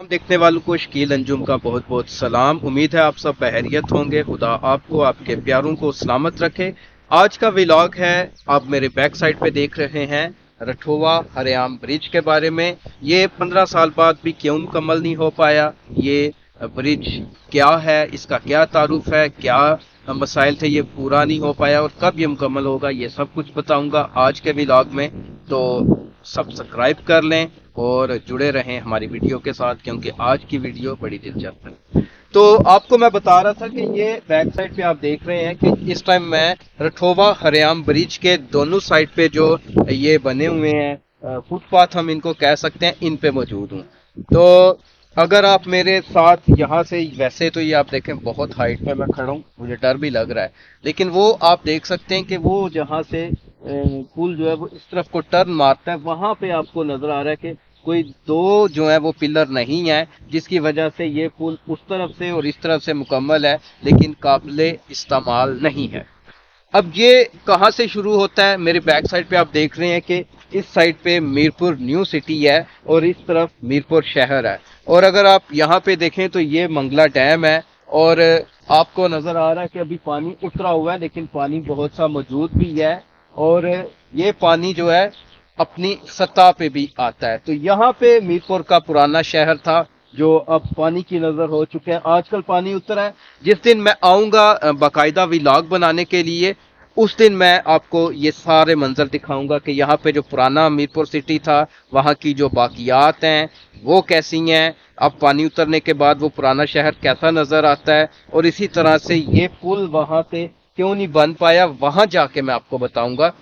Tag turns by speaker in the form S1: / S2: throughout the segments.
S1: देखने वालों को शकील अंजुम का बहुत बहुत सलाम। उम्मीद है आप सब बहरियत होंगे। खुदा आपको आपके प्यारों को सलामत रखे। आज का व्लॉग है, आप मेरे बैक साइड पे देख रहे हैं, रठोवा हरियाम ब्रिज के बारे में। ये 15 साल बाद भी क्यों मुकम्मल नहीं हो पाया, ये ब्रिज क्या है, इसका क्या तारुफ है, क्या मसाइल थे, ये पूरा नहीं हो पाया और कब ये मुकम्मल होगा, ये सब कुछ बताऊंगा आज के व्लॉग में। तो सब्सक्राइब कर लें और जुड़े रहें हमारी वीडियो के साथ, क्योंकि आज की वीडियो बड़ी दिलचस्प है। तो आपको मैं बता रहा था कि ये बैक साइड पे आप देख रहे हैं कि इस टाइम मैं रठोवा हरियाम ब्रिज के दोनों साइड पे जो ये बने हुए हैं फुटपाथ हम इनको कह सकते हैं, इन पे मौजूद हूँ। तो अगर आप मेरे साथ यहाँ से, वैसे तो ये आप देखें बहुत हाइट पे मैं खड़ा हूँ, मुझे डर भी लग रहा है, लेकिन वो आप देख सकते हैं कि वो जहाँ से पुल जो है वो इस तरफ को टर्न मारता है, वहां पे आपको नजर आ रहा है कि कोई दो जो है वो पिलर नहीं है, जिसकी वजह से ये पुल उस तरफ से और इस तरफ से मुकम्मल है लेकिन काबिले इस्तेमाल नहीं है। अब ये कहाँ से शुरू होता है, मेरे बैक साइड पे आप देख रहे हैं कि इस साइड पे मीरपुर न्यू सिटी है और इस तरफ मीरपुर शहर है। और अगर आप यहाँ पे देखें तो ये मंगला डैम है और आपको नजर आ रहा है कि अभी पानी उतरा हुआ है लेकिन पानी बहुत सा मौजूद भी है और ये पानी जो है अपनी सतह पे भी आता है। तो यहाँ पे मीरपुर का पुराना शहर था जो अब पानी की नजर हो चुके हैं, आजकल पानी उतरा है। जिस दिन मैं आऊंगा बाकायदा व्लॉग बनाने के लिए, उस दिन मैं आपको ये सारे मंजर दिखाऊंगा कि यहाँ पे जो पुराना मीरपुर सिटी था वहाँ की जो बाकियात हैं वो कैसी हैं, अब पानी उतरने के बाद वो पुराना शहर कैसा नजर आता है, और इसी तरह से ये पुल वहां से क्यों नहीं बन पाया, वहां जाके मैं आपको बताऊंगा।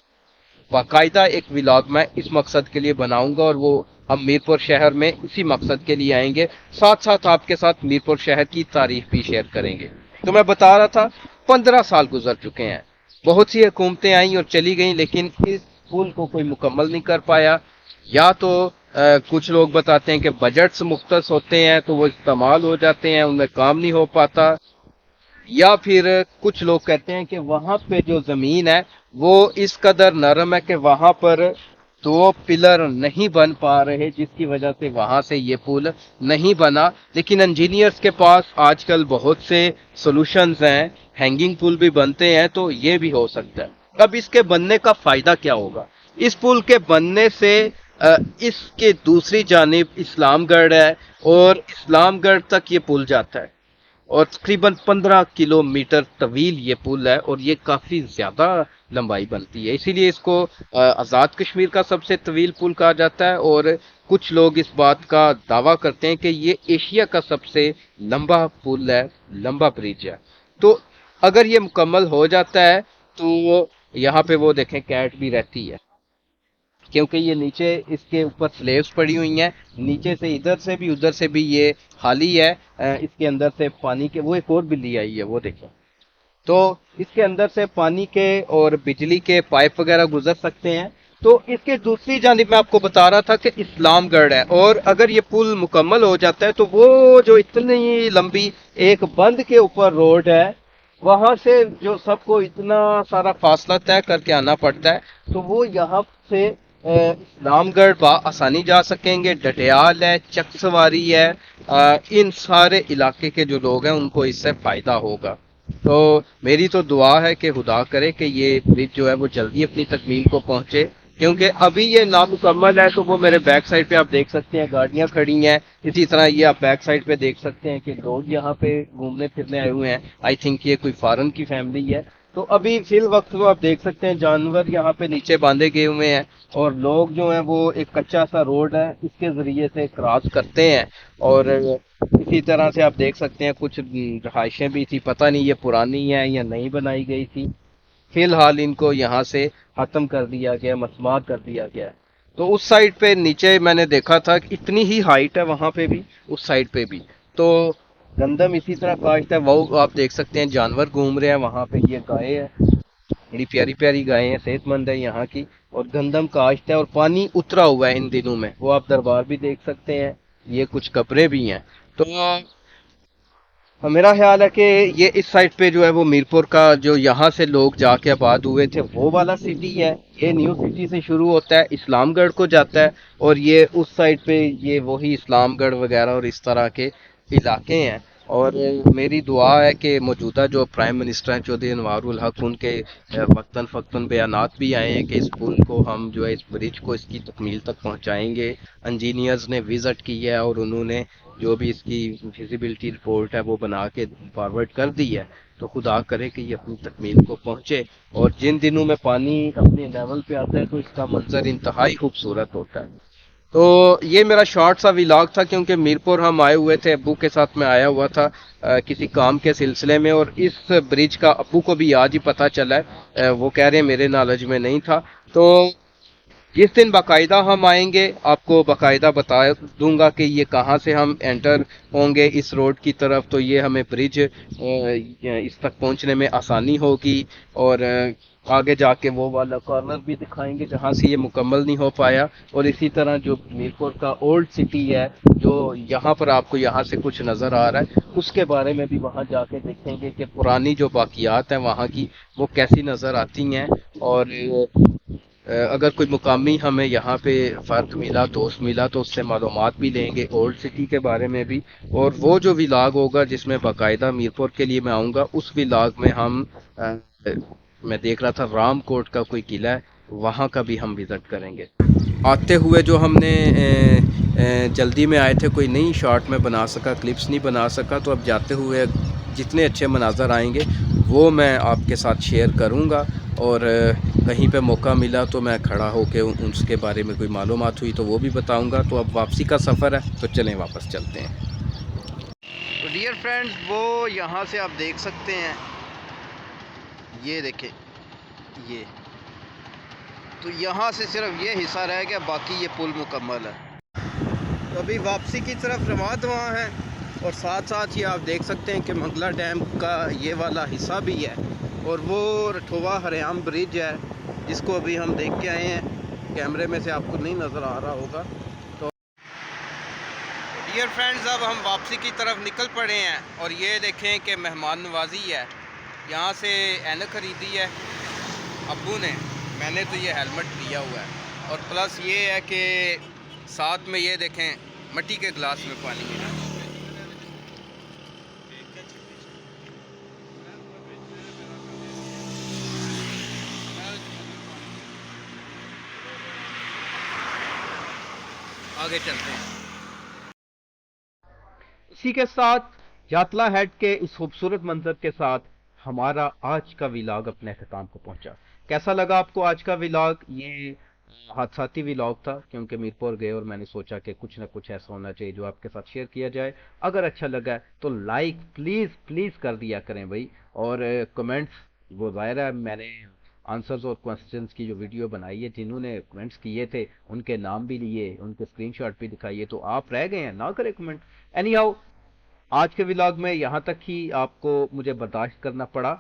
S1: बाकायदा एक व्लॉग मैं इस मकसद के लिए बनाऊंगा और वो हम मीरपुर शहर में इसी मकसद के लिए आएंगे, साथ साथ आपके साथ मीरपुर शहर की तारीफ भी शेयर करेंगे। तो मैं बता रहा था 15 साल गुजर चुके हैं, बहुत सी हुकूमतें आई और चली गई, लेकिन इस पुल को कोई मुकम्मल नहीं कर पाया। या तो कुछ लोग बताते हैं कि बजट्स मुख्तस होते हैं तो वो इस्तेमाल हो जाते हैं, उनमें काम नहीं हो पाता, या फिर कुछ लोग कहते हैं कि वहां पे जो जमीन है वो इस कदर नरम है कि वहां पर दो पिलर नहीं बन पा रहे, जिसकी वजह से वहां से ये पुल नहीं बना। लेकिन इंजीनियर्स के पास आजकल बहुत से सॉल्यूशंस हैं, हैंगिंग पुल भी बनते हैं, तो ये भी हो सकता है। अब इसके बनने का फायदा क्या होगा, इस पुल के बनने से इसके दूसरी जानिब इस्लामगढ़ है और इस्लामगढ़ तक ये पुल जाता है और तकरीबन 15 किलोमीटर तवील ये पुल है और ये काफी ज्यादा लंबाई बनती है, इसीलिए इसको आजाद कश्मीर का सबसे तवील पुल कहा जाता है। और कुछ लोग इस बात का दावा करते हैं कि ये एशिया का सबसे लंबा पुल है, लंबा ब्रिज है। तो अगर ये मुकम्मल हो जाता है तो यहाँ पे वो देखें कैट भी रहती है, क्योंकि ये नीचे इसके ऊपर स्लेव्स पड़ी हुई हैं, नीचे से इधर से भी उधर से भी ये खाली है। इसके अंदर से पानी के, वो एक और बिल्ली आई है वो देखें, तो इसके अंदर से पानी के और बिजली के पाइप वगैरह गुजर सकते हैं। तो इसके दूसरी जानिब मैं आपको बता रहा था कि इस्लामगढ़ है, और अगर ये पुल मुकम्मल हो जाता है तो वो जो इतनी लंबी एक बंद के ऊपर रोड है, वहां से जो सबको इतना सारा फासला तय करके आना पड़ता है, तो वो यहाँ से इस्लामगढ़ आसानी जा सकेंगे। डटियाल है, चकसवारी है, इन सारे इलाके के जो लोग हैं उनको इससे फायदा होगा। तो मेरी तो दुआ है कि खुदा करे कि ये ब्रिज जो है वो जल्दी अपनी तकमील को पहुंचे, क्योंकि अभी ये नामुकम्मल है। तो वो मेरे बैक साइड पे आप देख सकते हैं गाड़ियां खड़ी हैं, इसी तरह ये आप बैक साइड पे देख सकते हैं कि लोग यहाँ पे घूमने फिरने आए हुए हैं। आई थिंक ये कोई फॉरेन की फैमिली है। तो अभी फिल वक्त तो आप देख सकते हैं जानवर यहाँ पे नीचे बांधे गए हुए हैं और लोग जो हैं वो एक कच्चा सा रोड है इसके जरिए से क्रॉस करते हैं। और इसी तरह से आप देख सकते हैं कुछ रहायशें भी थी, पता नहीं ये पुरानी है या नहीं बनाई गई थी, फिलहाल इनको यहाँ से खत्म कर दिया गया, मसमार कर दिया गया है। तो उस साइड पे नीचे मैंने देखा था कि इतनी ही हाइट है वहां पे भी, उस साइड पे भी तो गंदम इसी तरह काटता है। वो आप देख सकते हैं जानवर घूम रहे हैं वहां पे, ये गाय है, बड़ी प्यारी प्यारी गायें हैं, सेहतमंद है यहाँ की, और गंदम काश्त है और पानी उतरा हुआ है इन दिनों में। वो आप दरबार भी देख सकते हैं, ये कुछ कब्रें भी हैं। तो میرا خیال ہے کہ یہ اس سائڈ پہ جو ہے وہ میرپور کا جو یہاں سے لوگ جا کے آباد ہوئے تھے وہ والا سٹی ہے. یہ نیو سٹی سے شروع ہوتا ہے، اسلام گڑھ کو جاتا ہے، اور یہ اس سائڈ پہ یہ وہی اسلام گڑھ وغیرہ اور اس طرح کے علاقے ہیں. اور میری دعا ہے کہ موجودہ جو پرائم منسٹر ہیں چودھری انوار الحق، ان کے وقتاً فوقتاً بیانات بھی آئے ہیں کہ اس پل کو ہم جو ہے اس برج کو اس کی تکمیل تک پہنچائیں گے. انجینئرز نے وزٹ کی ہے اور انہوں نے جو بھی اس کی فیزیبلٹی رپورٹ ہے وہ بنا کے فارورڈ کر دی ہے. تو خدا کرے کہ یہ اپنی تکمیل کو پہنچے، اور جن دنوں میں پانی اپنے لیول پہ آتا ہے تو اس کا منظر انتہائی خوبصورت ہوتا ہے. تو یہ میرا شارٹ سا ولاگ تھا، کیونکہ میرپور ہم آئے ہوئے تھے، ابو کے ساتھ میں آیا ہوا تھا کسی کام کے سلسلے میں، اور اس برج کا ابو کو بھی آج ہی پتہ چلا ہے. وہ کہہ رہے ہیں میرے نالج میں نہیں تھا. تو جس دن باقاعدہ ہم آئیں گے آپ کو باقاعدہ بتا دوں گا کہ یہ کہاں سے ہم انٹر ہوں گے اس روڈ کی طرف. تو یہ ہمیں برج اس تک پہنچنے میں آسانی ہوگی، اور آگے جا کے وہ والا کارنر بھی دکھائیں گے جہاں سے یہ مکمل نہیں ہو پایا. اور اسی طرح جو میرپور کا اولڈ سٹی ہے جو یہاں پر آپ کو یہاں سے کچھ نظر آ رہا ہے، اس کے بارے میں بھی وہاں جا کے دیکھیں گے کہ پرانی جو باقیات ہیں وہاں کی وہ کیسی نظر آتی ہیں. اور اگر کوئی مقامی ہمیں یہاں پہ فرد ملا، دوست ملا، تو اس سے معلومات بھی لیں گے اولڈ سٹی کے بارے میں بھی. اور وہ جو ولاگ ہوگا جس میں باقاعدہ میرپور کے لیے میں آؤں گا، اس ولاگ میں ہم میں دیکھ رہا تھا رام کوٹ کا کوئی قلعہ ہے، وہاں کا بھی ہم وزٹ کریں گے. آتے ہوئے جو ہم نے جلدی میں آئے تھے، کوئی نہیں شارٹ میں بنا سکا، کلپس نہیں بنا سکا، تو اب جاتے ہوئے جتنے اچھے مناظر آئیں گے وہ میں آپ کے ساتھ شیئر کروں گا. اور کہیں پہ موقع ملا تو میں کھڑا ہو کے اس کے بارے میں کوئی معلومات ہوئی تو وہ بھی بتاؤں گا. تو اب واپسی کا سفر ہے، تو چلیں واپس چلتے ہیں. تو ڈیئر فرینڈز، وہ یہاں سے آپ دیکھ سکتے ہیں، یہ دیکھیں، یہ تو یہاں سے صرف یہ حصہ رہ گیا، باقی یہ پل مکمل ہے. تو ابھی واپسی کی طرف رواں ہیں، اور ساتھ ساتھ یہ آپ دیکھ سکتے ہیں کہ منگلا ڈیم کا یہ والا حصہ بھی ہے، اور وہ رٹھوہ ہریام برج ہے جس کو ابھی ہم دیکھ کے آئے ہیں. کیمرے میں سے آپ کو نہیں نظر آ رہا ہوگا. تو ڈیئر فرینڈز، اب ہم واپسی کی طرف نکل پڑے ہیں، اور یہ دیکھیں کہ مہمان نوازی ہے. یہاں سے اینک خریدی ہے ابو نے، میں نے تو یہ ہیلمٹ لیا ہوا ہے، اور پلس یہ ہے کہ ساتھ میں یہ دیکھیں مٹی کے گلاس میں پانی ہے. آگے چلتے ہیں. اسی کے ساتھ یاتلا ہیڈ کے اس خوبصورت منظر کے ساتھ ہمارا آج کا ولاگ اپنے اختتام کو پہنچا. کیسا لگا آپ کو آج کا ولاگ؟ یہ حادثاتی ولاگ تھا کیونکہ میرپور گئے اور میں نے سوچا کہ کچھ نہ کچھ ایسا ہونا چاہیے جو آپ کے ساتھ شیئر کیا جائے. اگر اچھا لگا تو لائک پلیز پلیز کر دیا کریں بھائی، اور کمنٹس وہ ظاہر ہے میں نے آنسرز اور کوسچنز کی جو ویڈیو بنائی ہے، جنہوں نے کمنٹس کیے تھے ان کے نام بھی لیے، ان کے اسکرین شاٹ بھی دکھائیے، تو آپ رہ گئے ہیں نہ کریں کمنٹ. اینی ہاؤ، آج کے ولاگ میں یہاں تک ہی آپ کو مجھے برداشت کرنا پڑا.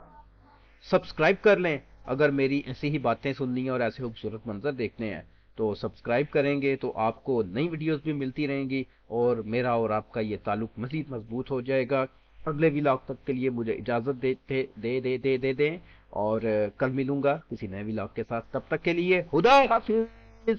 S1: سبسکرائب کر لیں اگر میری ایسی ہی باتیں سننی ہیں اور ایسے خوبصورت منظر دیکھنے ہیں، تو سبسکرائب کریں گے تو آپ کو نئی ویڈیوز بھی ملتی رہیں گی، اور میرا اور آپ کا یہ تعلق مزید مضبوط ہو جائے گا. اگلے ولاگ تک کے لیے مجھے اجازت دے دیں، اور کل ملوں گا کسی نئے ولاگ کے ساتھ. تب تک کے لیے خدا حافظ.